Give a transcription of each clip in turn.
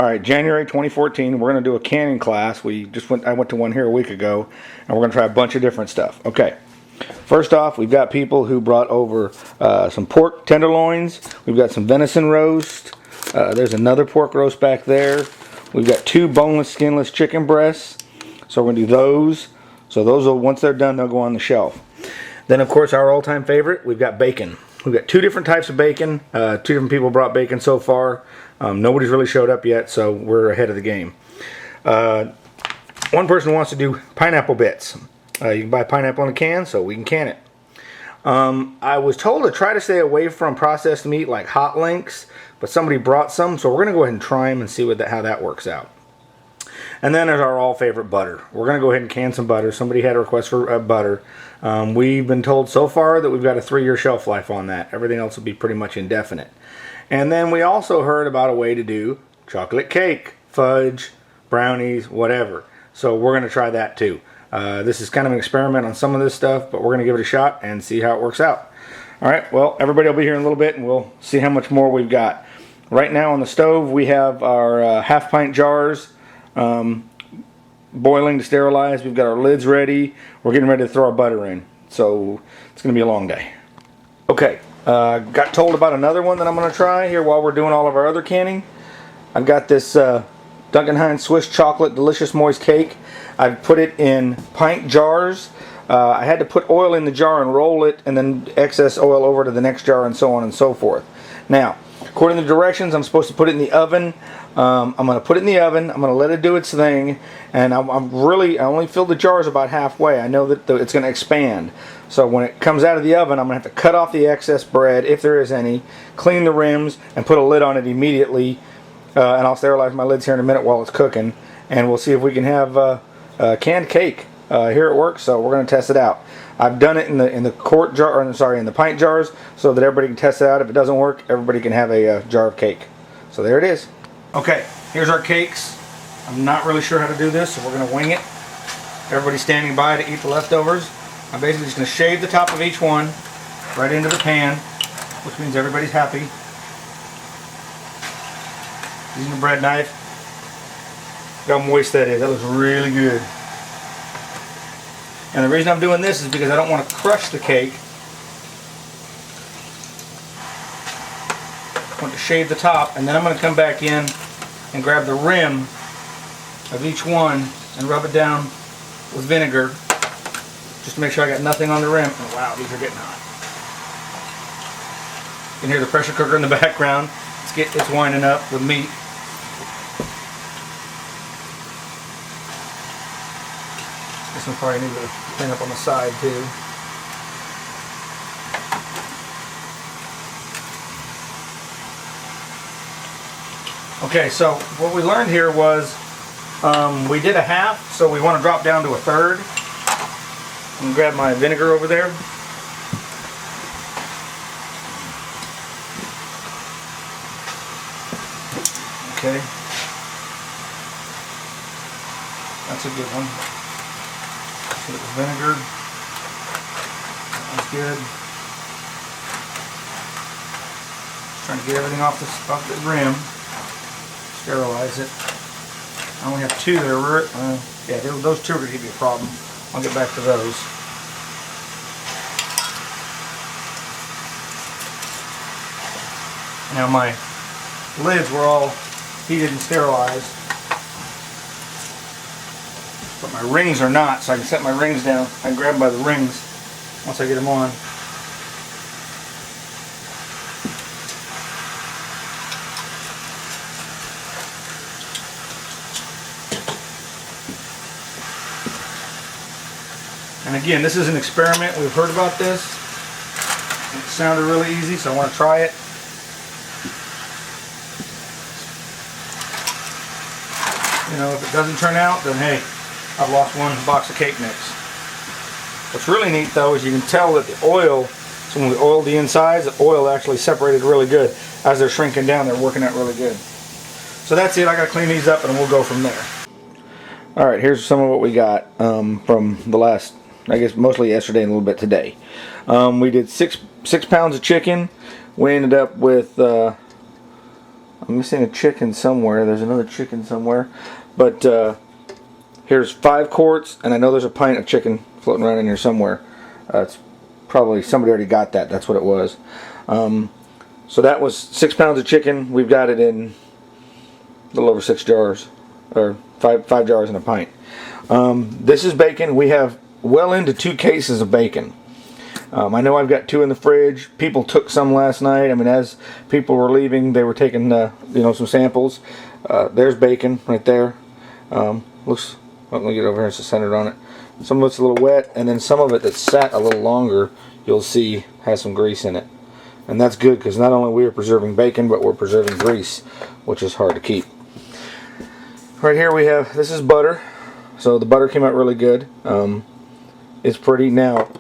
All right, January 2014, we're going to do a canning class. I went to one here a week ago, and we're going to try a bunch of different stuff. Okay, first off, we've got people who brought over some pork tenderloins. We've got some venison roast. There's another pork roast back there. We've got 2 boneless, skinless chicken breasts. So we're going to do those. So those will, once they're done, they'll go on the shelf. Then, of course, our all-time favorite, we've got bacon. We've got 2 different types of bacon. 2 different people brought bacon so far. Nobody's really showed up yet, so we're ahead of the game. One person wants to do pineapple bits. You can buy pineapple in a can, so we can can it. I was told to try to stay away from processed meat like hot links, but somebody brought some, so we're going to go ahead and try them and see how that works out. And then there's our all favorite butter. We're going to go ahead and can some butter. Somebody had a request for butter. We've been told so far that we've got a 3-year shelf life on that. Everything else will be pretty much indefinite. And then we also heard about a way to do chocolate cake, fudge, brownies, whatever. So we're going to try that too. This is kind of an experiment on some of this stuff, but we're going to give it a shot and see how it works out. All right, well, everybody will be here in a little bit, and we'll see how much more we've got. Right now on the stove, we have our half-pint jars boiling to sterilize. We've got our lids ready. We're getting ready to throw our butter in. So it's going to be a long day. Okay, got told about another one that I'm going to try here while we're doing all of our other canning. I've got this Duncan Hines Swiss Chocolate Delicious Moist Cake. I've put it in pint jars. I had to put oil in the jar and roll it, and then excess oil over to the next jar, and so on and so forth. Now, according to the directions, I'm supposed to put it in the oven. I'm going to put it in the oven. I'm going to let it do its thing, and I only filled the jars about halfway. I know that it's going to expand. So when it comes out of the oven, I'm going to have to cut off the excess bread, if there is any, clean the rims, and put a lid on it immediately. And I'll sterilize my lids here in a minute while it's cooking, and we'll see if we can have canned cake here at work. So we're going to test it out. I've done it in the quart jar, in the pint jars, so that everybody can test it out. If it doesn't work, everybody can have a jar of cake. So there it is. Okay, here's our cakes. I'm not really sure how to do this, so we're going to wing it. Everybody's standing by to eat the leftovers. I'm basically just going to shave the top of each one right into the pan, which means everybody's happy. Using the bread knife. Look how moist that is. That looks really good. And the reason I'm doing this is because I don't want to crush the cake. I want to shave the top, and then I'm going to come back in and grab the rim of each one and rub it down with vinegar just to make sure I got nothing on the rim. And wow, these are getting hot. You can hear the pressure cooker in the background. It's winding up with meat. This one probably needs to clean up on the side too. Okay, so what we learned here was we did a half, so we want to drop down to a third. I'm going to grab my vinegar over there. Okay. That's a good one. So it was vinegar. That's good. Just trying to get everything off the rim. Sterilize it. I only have 2 there. Yeah, those 2 are going to give you a problem. I'll get back to those. Now my lids were all heated and sterilized, but my rings are not, so I can set my rings down. I can grab them by the rings once I get them on. And again, this is an experiment. We've heard about this. It sounded really easy, so I want to try it. You know, if it doesn't turn out, then hey, I've lost one box of cake mix. What's really neat though is you can tell that the oil, so when we oiled the insides, the oil actually separated really good. As they're shrinking down, they're working out really good. So that's it. I got to clean these up and we'll go from there. Alright, here's some of what we got from the last, I guess mostly yesterday and a little bit today. We did six pounds of chicken. We ended up with I'm missing a chicken somewhere. There's another chicken somewhere. But here's 5 quarts, and I know there's a pint of chicken floating around in here somewhere. It's probably somebody already got that. That's what it was. So that was 6 pounds of chicken. We've got it in a little over 6 jars, or five jars and a pint. This is bacon. We have well into 2 cases of bacon. I know I've got 2 in the fridge. People took some last night. I mean, as people were leaving, they were taking some samples. There's bacon right there. Looks. Let me get over here so it's centered on it. Some of it's a little wet, and then some of it that's sat a little longer, you'll see has some grease in it. And that's good, because not only we are preserving bacon, but we're preserving grease, which is hard to keep. Right here we have, this is butter. So the butter came out really good. It's pretty. Now,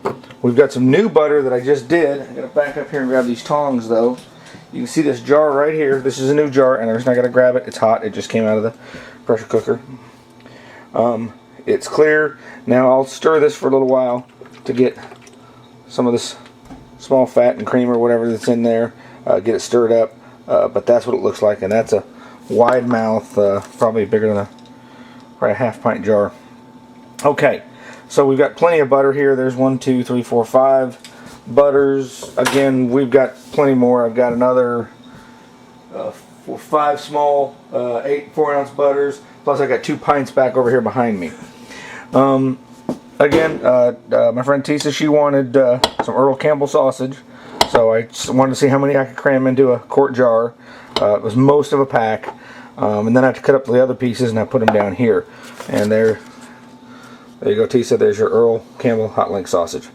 we've got some new butter that I just did. I'm going to back up here and grab these tongs, though. You can see this jar right here. This is a new jar, and the reason I got to grab it, it's hot. It just came out of the pressure cooker. It's clear. Now I'll stir this for a little while to get some of this small fat and cream or whatever that's in there. Get it stirred up. But that's what it looks like, and that's a wide mouth, probably bigger than probably a half pint jar. Okay, so we've got plenty of butter here. There's 1, 2, 3, 4, 5 butters. Again, we've got plenty more. I've got another 5 small 8 4-ounce butters. Plus I got 2 pints back over here behind me. Again, my friend Tisa, she wanted some Earl Campbell sausage. So I just wanted to see how many I could cram into a quart jar. It was most of a pack. And then I had to cut up the other pieces and I put them down here. And there you go, Tisa. There's your Earl Campbell hot link sausage.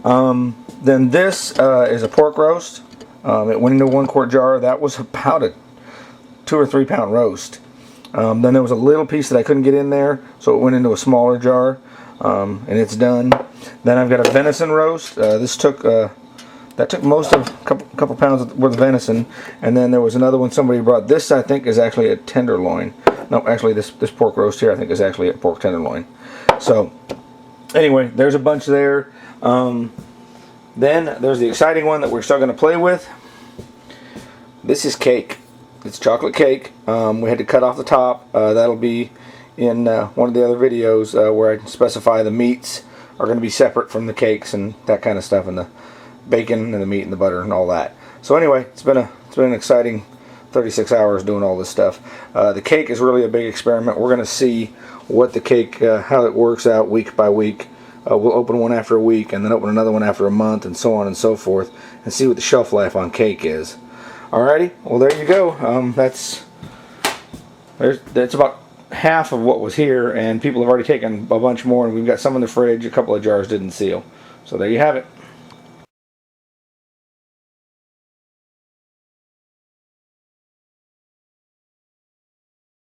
Then this is a pork roast. It went into a 1 quart jar. That was about a 2 or 3 pound roast. Then there was a little piece that I couldn't get in there, so it went into a smaller jar, and it's done. Then I've got a venison roast. This took that took most of a couple pounds worth of venison, and then there was another one somebody brought. This I think is actually a tenderloin. No, actually this pork roast here I think is actually a pork tenderloin. So anyway, there's a bunch there. Then there's the exciting one that we're still going to play with. This is cake. It's chocolate cake. We had to cut off the top. That'll be in one of the other videos where I specify the meats are going to be separate from the cakes and that kind of stuff, and the bacon and the meat and the butter and all that. So anyway, it's been an exciting 36 hours doing all this stuff. The cake is really a big experiment. We're going to see what the cake, how it works out week by week. We'll open one after a week and then open another one after a month and so on and so forth, and see what the shelf life on cake is. Alrighty, well there you go. That's about half of what was here, and people have already taken a bunch more, and we've got some in the fridge. A couple of jars didn't seal. So there you have it.